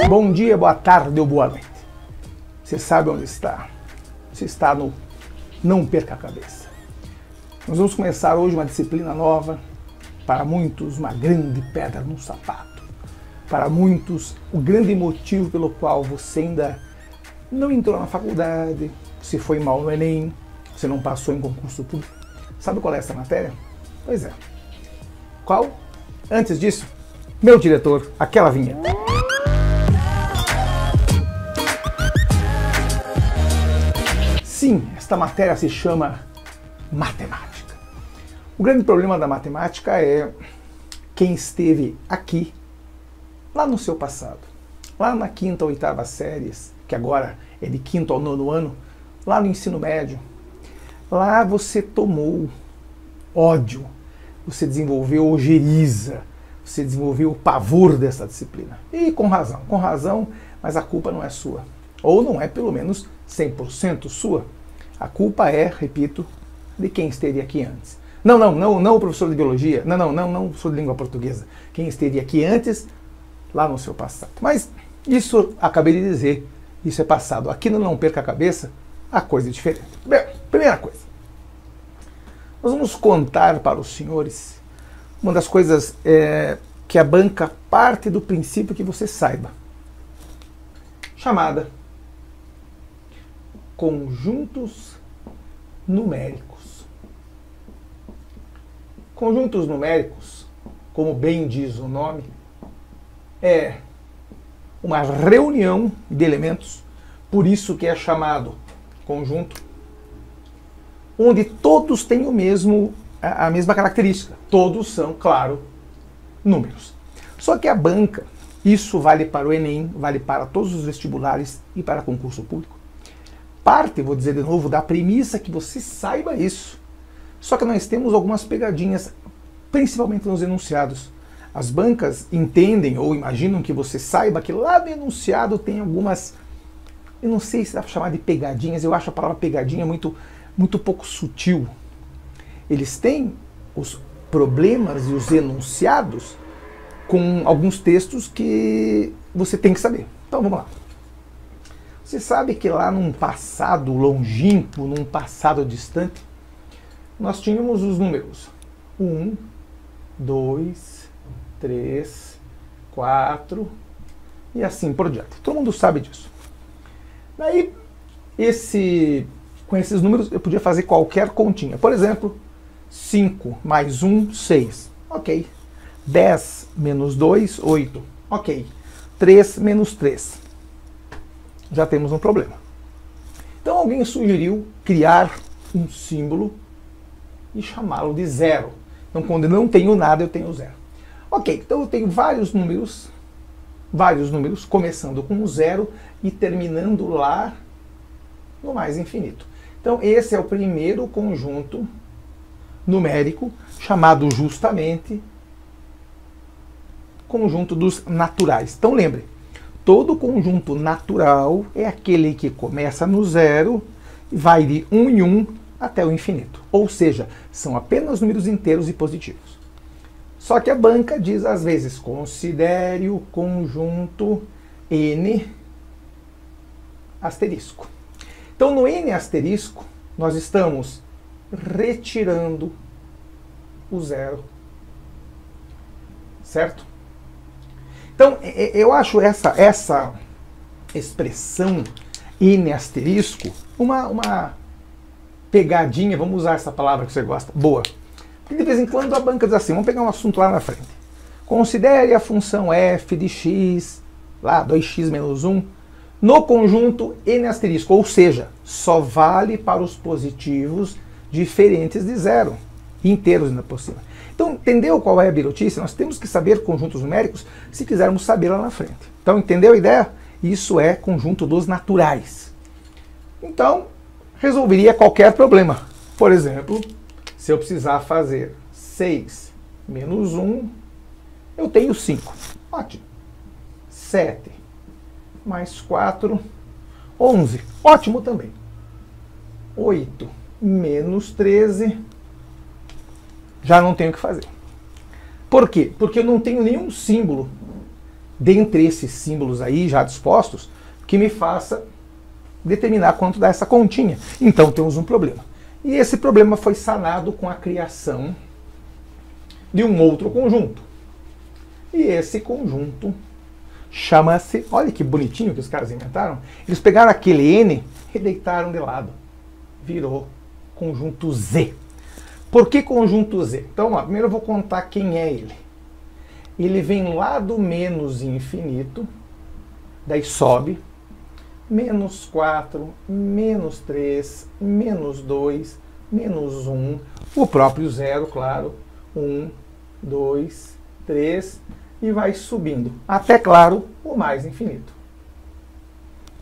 Bom dia, boa tarde ou boa noite. Você sabe onde está? Você está no Não Perca a Cabeça. Nós vamos começar hoje uma disciplina nova. Para muitos, uma grande pedra no sapato. Para muitos, o grande motivo pelo qual você ainda não entrou na faculdade, se foi mal no Enem, você não passou em concurso público. Sabe qual é essa matéria? Pois é. Qual? Antes disso, meu diretor, aquela vinheta. Sim, esta matéria se chama matemática. O grande problema da matemática é quem esteve aqui, lá no seu passado, lá na quinta ou oitava séries, que agora é de quinto ao nono ano, lá no ensino médio. Lá você tomou ódio, você desenvolveu ojeriza, você desenvolveu o pavor dessa disciplina. E com razão, mas a culpa não é sua. Ou não é pelo menos 100% sua. A culpa é, repito, de quem esteve aqui antes. Não o professor de biologia, não o professor de língua portuguesa. Quem esteve aqui antes, lá no seu passado. Mas isso, acabei de dizer, isso é passado. Aqui no Não Perca a Cabeça, a coisa é diferente. Bem, primeira coisa. Nós vamos contar para os senhores uma das coisas que a banca parte do princípio que você saiba, chamada conjuntos numéricos. Conjuntos numéricos, como bem diz o nome, é uma reunião de elementos, por isso que é chamado conjunto, onde todos têm a mesma característica. Todos são, claro, números. Só que a banca, isso vale para o Enem, vale para todos os vestibulares e para concurso público, parte, vou dizer de novo, da premissa que você saiba isso. Só que nós temos algumas pegadinhas, principalmente nos enunciados. As bancas entendem ou imaginam que você saiba que lá no enunciado tem algumas, eu não sei se dá para chamar de pegadinhas, eu acho a palavra pegadinha muito pouco sutil. Eles têm os problemas e os enunciados com alguns textos que você tem que saber. Então vamos lá. Você sabe que lá num passado longínquo, num passado distante, nós tínhamos os números 1, 2, 3, 4 e assim por diante. Todo mundo sabe disso. Daí, com esses números, eu podia fazer qualquer continha. Por exemplo, 5 mais 1, 6. Ok. 10 menos 2, 8. Ok. 3 menos 3. Já temos um problema. Então alguém sugeriu criar um símbolo e chamá-lo de zero. Então quando eu não tenho nada, eu tenho zero. Ok, então eu tenho vários números, começando com zero e terminando lá no mais infinito. Então esse é o primeiro conjunto numérico, chamado justamente conjunto dos naturais. Então lembre, todo conjunto natural é aquele que começa no zero e vai de 1 em 1 até o infinito. Ou seja, são apenas números inteiros e positivos. Só que a banca diz às vezes, considere o conjunto n asterisco. Então no n asterisco, nós estamos retirando o zero. Certo? Então, eu acho essa expressão n asterisco uma pegadinha, vamos usar essa palavra que você gosta, boa. Porque de vez em quando a banca diz assim, vamos pegar um assunto lá na frente. Considere a função f de x, lá 2x menos 1, no conjunto n asterisco, ou seja, só vale para os positivos diferentes de zero, inteiros ainda por cima. Então, entendeu qual é a birotice? Nós temos que saber conjuntos numéricos se quisermos saber lá na frente. Então, entendeu a ideia? Isso é conjunto dos naturais. Então, resolveria qualquer problema. Por exemplo, se eu precisar fazer 6 menos 1, eu tenho 5. Ótimo. 7 mais 4, 11. Ótimo também. 8 menos 13, já não tenho o que fazer. Por quê? Porque eu não tenho nenhum símbolo dentre esses símbolos aí já dispostos, que me faça determinar quanto dá essa continha. Então temos um problema. E esse problema foi sanado com a criação de um outro conjunto. E esse conjunto chama-se, olha que bonitinho que os caras inventaram, eles pegaram aquele N e deitaram de lado. Virou conjunto Z. Por que conjunto Z? Então, ó, primeiro eu vou contar quem é ele. Ele vem lá do menos infinito, daí sobe, menos 4, menos 3, menos 2, menos 1, o próprio zero, claro, 1, 2, 3, e vai subindo, até, claro, o mais infinito.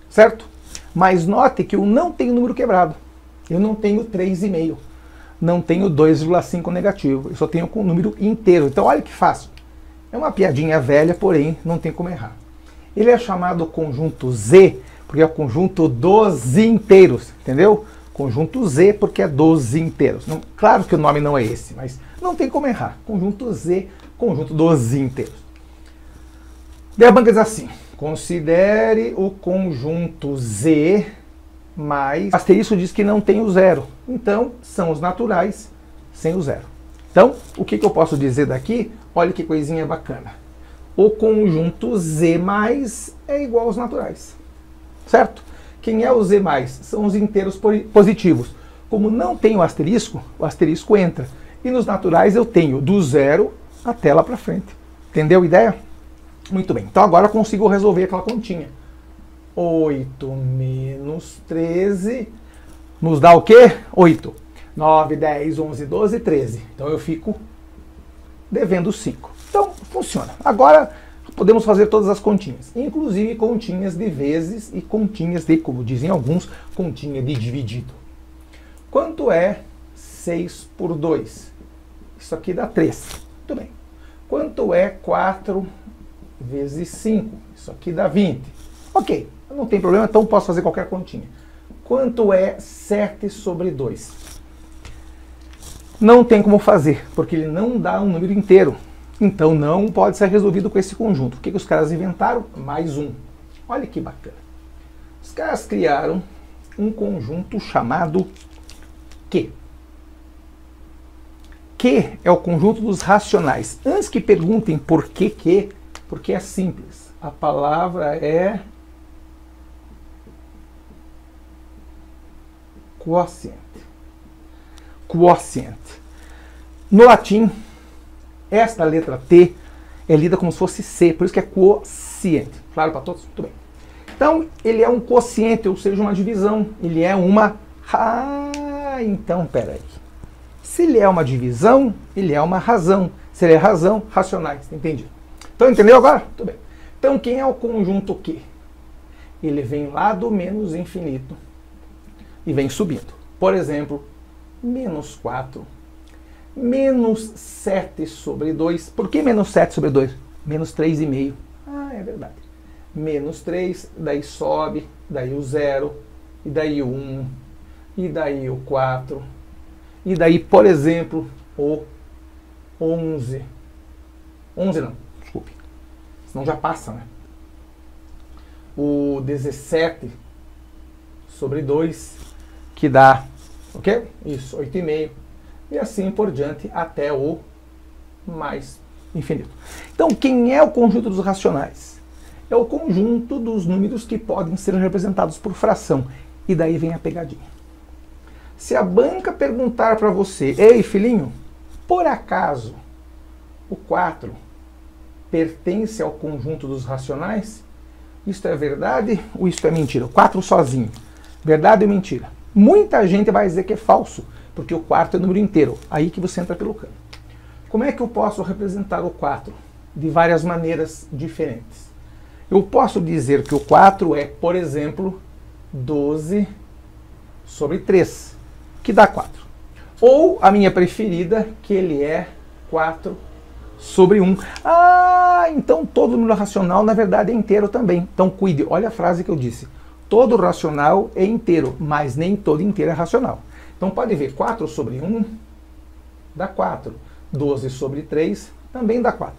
Certo? Mas note que eu não tenho número quebrado. Eu não tenho 3,5. Não tenho 2,5 negativo. Eu só tenho com o número inteiro. Então, olha que fácil. É uma piadinha velha, porém, não tem como errar. Ele é chamado conjunto Z, porque é o conjunto dos inteiros. Entendeu? Conjunto Z, porque é dos inteiros. Não, claro que o nome não é esse, mas não tem como errar. Conjunto Z, conjunto dos inteiros. Daí a banca diz assim: considere o conjunto Z mais... Asterisco diz que não tem o zero. Então, são os naturais sem o zero. Então, o que eu posso dizer daqui? Olha que coisinha bacana. O conjunto Z mais é igual aos naturais. Certo? Quem é o Z mais? São os inteiros positivos. Como não tem o asterisco entra. E nos naturais eu tenho do zero até lá para frente. Entendeu a ideia? Muito bem. Então agora eu consigo resolver aquela continha. 8 menos 13 nos dá o quê? 8. 9, 10, 11, 12, 13. Então eu fico devendo 5. Então funciona. Agora podemos fazer todas as continhas, inclusive continhas de vezes e continhas de, como dizem alguns, continha de dividido. Quanto é 6 por 2? Isso aqui dá 3. Muito bem. Quanto é 4 vezes 5? Isso aqui dá 20. Ok, não tem problema, então posso fazer qualquer continha. Quanto é 7 sobre 2? Não tem como fazer, porque ele não dá um número inteiro. Então não pode ser resolvido com esse conjunto. O que os caras inventaram? Mais um. Olha que bacana. Os caras criaram um conjunto chamado Q. Q é o conjunto dos racionais. Antes que perguntem por que Q, porque é simples. A palavra é quociente. Quociente. No latim, esta letra T é lida como se fosse C, por isso que é quociente. Claro para todos? Muito bem. Então, ele é um quociente, ou seja, uma divisão. Ele é uma... Ah, então, peraí. Se ele é uma divisão, ele é uma razão. Se ele é razão, racionais. Entendi. Então, entendeu agora? Muito bem. Então, quem é o conjunto Q? Ele vem lá do menos infinito e vem subindo. Por exemplo, menos 4, menos 7 sobre 2. Por que menos 7 sobre 2? Menos 3,5. Ah, é verdade. Menos 3, daí sobe, daí o 0, e daí o 1, e daí o 4, e daí, por exemplo, o 11. 11 não, desculpe. Senão já passa, né? O 17 sobre 2, que dá, ok? Isso, 8,5. E assim por diante até o mais infinito. Então, quem é o conjunto dos racionais? É o conjunto dos números que podem ser representados por fração. E daí vem a pegadinha. Se a banca perguntar para você: ei, filhinho, por acaso o 4 pertence ao conjunto dos racionais? Isto é verdade ou isto é mentira? O 4 sozinho. Verdade ou mentira? Muita gente vai dizer que é falso, porque o 4 é número inteiro. Aí que você entra pelo cano. Como é que eu posso representar o 4? De várias maneiras diferentes. Eu posso dizer que o 4 é, por exemplo, 12 sobre 3, que dá 4. Ou, a minha preferida, que ele é 4 sobre 1. Ah, então todo número racional, na verdade, é inteiro também. Então, cuide, olha a frase que eu disse. Todo racional é inteiro, mas nem todo inteiro é racional. Então, pode ver, 4 sobre 1 dá 4. 12 sobre 3 também dá 4.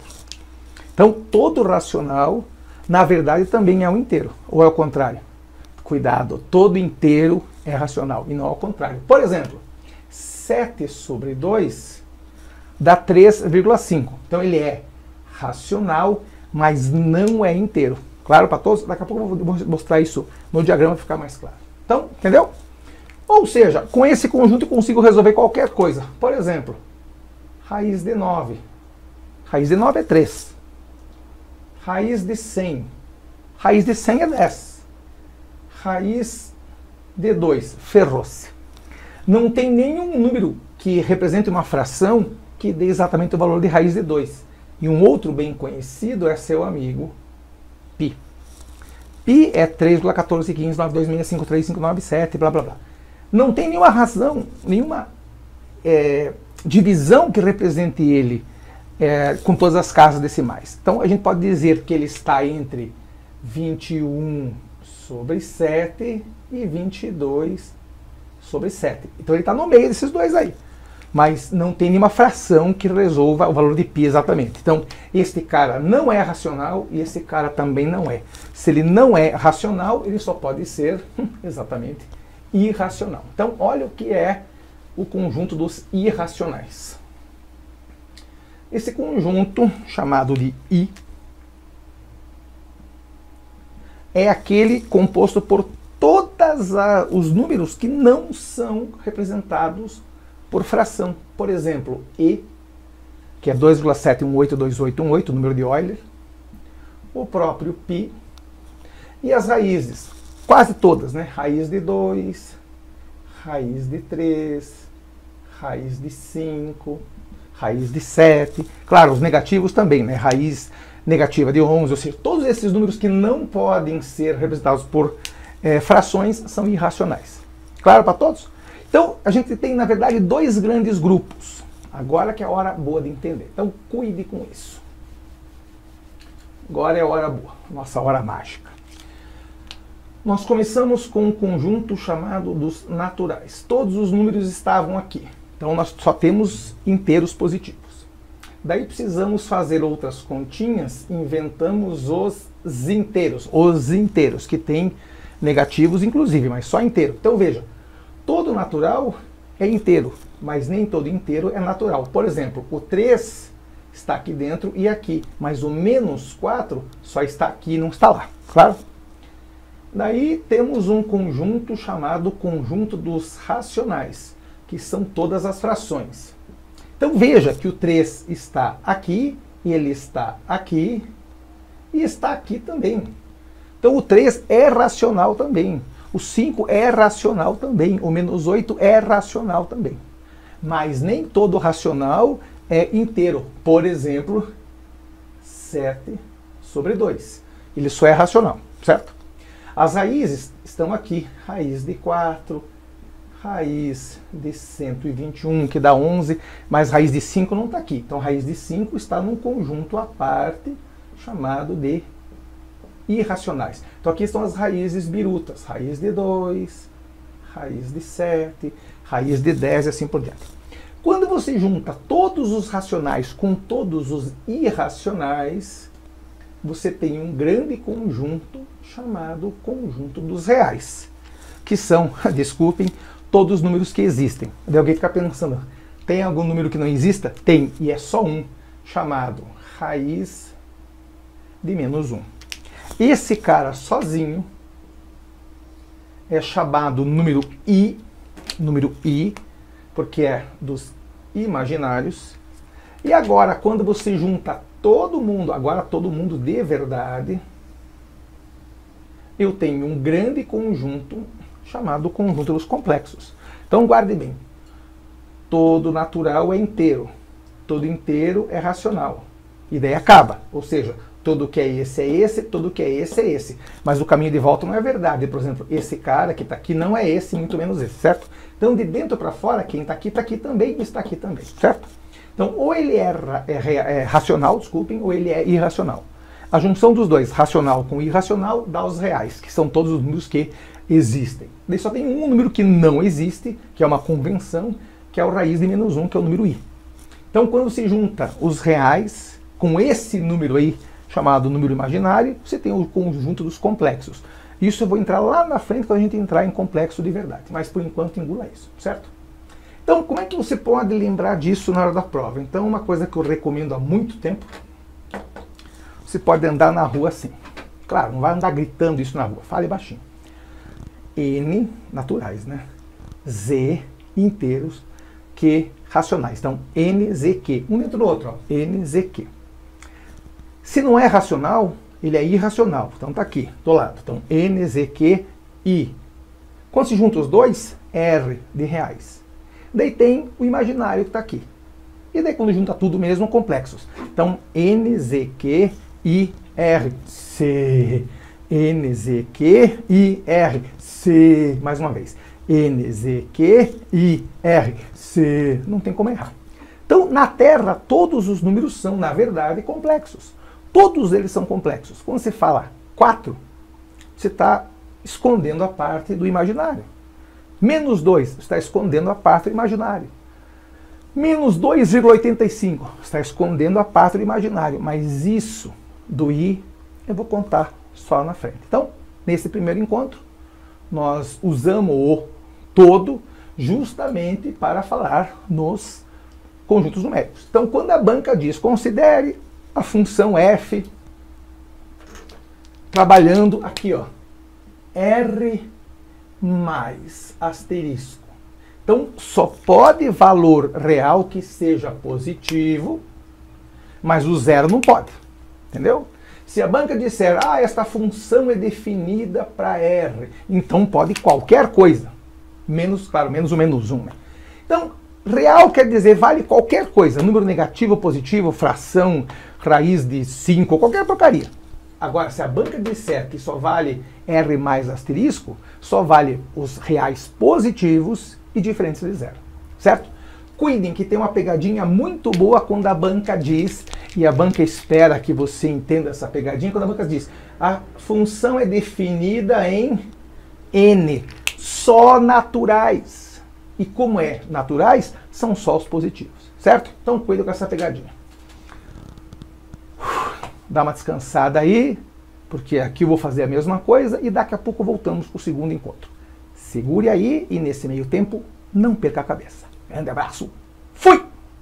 Então, todo racional, na verdade, também é um inteiro. Ou é o contrário? Cuidado, todo inteiro é racional e não ao contrário. Por exemplo, 7 sobre 2 dá 3,5. Então, ele é racional, mas não é inteiro. Claro para todos? Daqui a pouco eu vou mostrar isso no diagrama para ficar mais claro. Então, entendeu? Ou seja, com esse conjunto eu consigo resolver qualquer coisa. Por exemplo, raiz de 9. Raiz de 9 é 3. Raiz de 100. Raiz de 100 é 10. Raiz de 2. Ferrou-se. Não tem nenhum número que represente uma fração que dê exatamente o valor de raiz de 2. E um outro bem conhecido é seu amigo π. Π é 3,141592653597, blá blá blá. Não tem nenhuma razão, nenhuma divisão que represente ele com todas as casas decimais. Então a gente pode dizer que ele está entre 21 sobre 7 e 22 sobre 7. Então ele está no meio desses dois aí. Mas não tem nenhuma fração que resolva o valor de π exatamente. Então, este cara não é racional e esse cara também não é. Se ele não é racional, ele só pode ser, exatamente, irracional. Então, olha o que é o conjunto dos irracionais. Esse conjunto, chamado de I, é aquele composto por todos os números que não são representados por fração. Por exemplo, E, que é 2,7182818, o número de Euler, o próprio π, e as raízes, quase todas, né? Raiz de 2, raiz de 3, raiz de 5, raiz de 7, claro, os negativos também, né? Raiz negativa de 11, ou seja, todos esses números que não podem ser representados por frações são irracionais. Claro para todos? Então, a gente tem, na verdade, dois grandes grupos. Agora que é a hora boa de entender. Então, cuide com isso. Agora é a hora boa, nossa hora mágica. Nós começamos com um conjunto chamado dos naturais. Todos os números estavam aqui. Então, nós só temos inteiros positivos. Daí precisamos fazer outras continhas, inventamos os inteiros, que têm negativos, inclusive, mas só inteiro. Então, veja. Todo natural é inteiro, mas nem todo inteiro é natural. Por exemplo, o 3 está aqui dentro e aqui, mas o menos 4 só está aqui e não está lá, claro? Daí temos um conjunto chamado conjunto dos racionais, que são todas as frações. Então veja que o 3 está aqui, e ele está aqui, e está aqui também. Então o 3 é racional também. O 5 é racional também, o menos 8 é racional também. Mas nem todo racional é inteiro. Por exemplo, 7 sobre 2. Ele só é racional, certo? As raízes estão aqui. Raiz de 4, raiz de 121, que dá 11, mas raiz de 5 não está aqui. Então, raiz de 5 está num conjunto à parte, chamado de irracionais. Então aqui estão as raízes birutas, raiz de 2, raiz de 7, raiz de 10 e assim por diante. Quando você junta todos os racionais com todos os irracionais, você tem um grande conjunto chamado conjunto dos reais, que são, desculpem, todos os números que existem. Daí alguém fica pensando, tem algum número que não exista? Tem, e é só um, chamado raiz de menos 1. Esse cara sozinho é chamado número I, porque é dos imaginários. E agora, quando você junta todo mundo, agora todo mundo de verdade, eu tenho um grande conjunto chamado conjunto dos complexos. Então guarde bem, todo natural é inteiro, todo inteiro é racional. E daí acaba, ou seja, tudo que é esse, tudo que é esse. Mas o caminho de volta não é verdade. Por exemplo, esse cara que está aqui não é esse, muito menos esse, certo? Então, de dentro para fora, quem está aqui também e está aqui também, certo? Então, ou ele é racional, desculpem, ou ele é irracional. A junção dos dois, racional com irracional, dá os reais, que são todos os números que existem. Daí só tem um número que não existe, que é uma convenção, que é o raiz de menos 1, que é o número I. Então, quando se junta os reais com esse número aí, chamado número imaginário, você tem o conjunto dos complexos. Isso eu vou entrar lá na frente quando a gente entrar em complexo de verdade, mas por enquanto engula isso, certo? Então, como é que você pode lembrar disso na hora da prova? Então, uma coisa que eu recomendo há muito tempo, você pode andar na rua assim. Claro, não vai andar gritando isso na rua, fale baixinho. N naturais, né? Z inteiros, Q racionais. Então, NZQ, um dentro do outro, ó, NZQ. Se não é racional, ele é irracional. Então tá aqui, do lado. Então, NZQI. Quando se junta os dois, R de reais. Daí tem o imaginário que está aqui. E daí quando junta tudo mesmo, complexos. Então, NZQIR. C. NZQIR. C. Mais uma vez. NZQIR. C. Não tem como errar. Então, na Terra, todos os números são, na verdade, complexos. Todos eles são complexos. Quando você fala 4, você está escondendo a parte do imaginário. Menos 2 está escondendo a parte do imaginário. Menos 2,85 está escondendo a parte do imaginário. Mas isso do I eu vou contar só na frente. Então, nesse primeiro encontro, nós usamos o todo justamente para falar nos conjuntos numéricos. Então, quando a banca diz considere a função f trabalhando aqui, ó, R mais asterisco. Então, só pode valor real que seja positivo, mas o zero não pode. Entendeu? Se a banca disser, esta função é definida para R, então pode qualquer coisa. Menos, claro, menos o menos 1. Né? Então, real quer dizer vale qualquer coisa. Número negativo, positivo, fração, raiz de 5, qualquer porcaria. Agora, se a banca disser que só vale R mais asterisco, só vale os reais positivos e diferentes de zero. Certo? Cuidem que tem uma pegadinha muito boa quando a banca diz, e a banca espera que você entenda essa pegadinha, quando a banca diz, a função é definida em N, só naturais. E como é naturais, são só os positivos. Certo? Então cuida com essa pegadinha. Dá uma descansada aí, porque aqui eu vou fazer a mesma coisa e daqui a pouco voltamos para o segundo encontro. Segure aí e nesse meio tempo não perca a cabeça. Grande abraço!